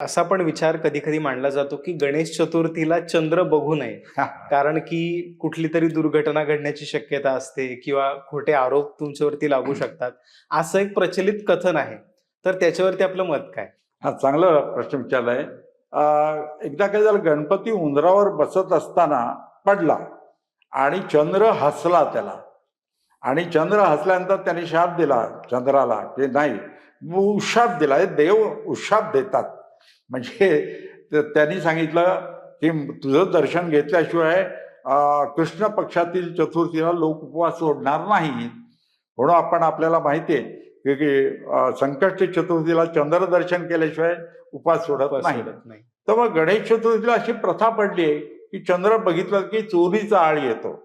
असा पण विचार कधी-कधी मांडला जातो, की गणेश चतुर्थीला चंद्र बघू नये. कारण की कुठलीतरी दुर्घटना घडण्याची शक्यता असते किंवा खोटे आरोप तुमच्यावरती लागू शकतात. असं एक प्रचलित कथन आहे. तर त्याच्यावरती आपलं मत काय? हा चांगला प्रश्न विचारलाय. एकदा काय झालं, गणपती उंदरावर बसत असताना पडला आणि चंद्र हसला त्याला. आणि चंद्र हसल्यानंतर त्याने शाप दिला चंद्राला, की नाही, उशाप दिला. हे देव उशाप देतात. म्हणजे त्यांनी सांगितलं की तुझं दर्शन घेतल्याशिवाय कृष्ण पक्षातील चतुर्थीला लोक उपवास सोडणार नाहीत. म्हणून आपण आपल्याला माहिती आहे की संकष्टी चतुर्थीला चंद्रदर्शन केल्याशिवाय उपवास सोडत नाही. नाही. तर मग गणेश चतुर्थीला अशी प्रथा पडली आहे की चंद्र बघितलं की चोरीचा आळ येतो.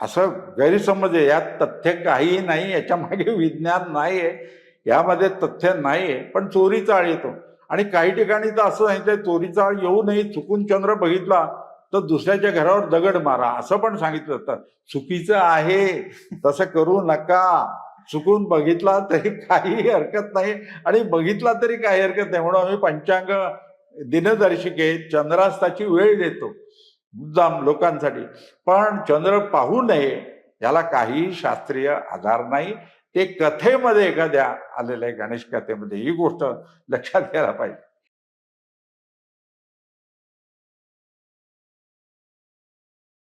असं गैरसमज आहे. यात तथ्य काहीही नाही, याच्या मागे विज्ञान नाहीये, यामध्ये तथ्य नाहीये, पण चोरीचा आळ येतो. आणि काही ठिकाणी तर असं सांगितलंय, चोरीचा आळ येऊ नये, चुकून चंद्र बघितला तर दुसऱ्याच्या घरावर दगड मारा, असं पण सांगितलं जातं. चुकीचं आहे, तसं करू नका. चुकून बघितला तरी काही हरकत नाही, आणि बघितला तरी काही हरकत नाही. म्हणून आम्ही पंचांग दिनदर्शिकेत चंद्रास्ताची वेळ देतो मुद्दाम लोकांसाठी. पण चंद्र पाहू नये याला काही शास्त्रीय आधार नाही. ते कथेमध्ये एखाद्या आलेलं आहे, गणेश कथेमध्ये. ही गोष्ट लक्षात घ्यायला पाहिजे.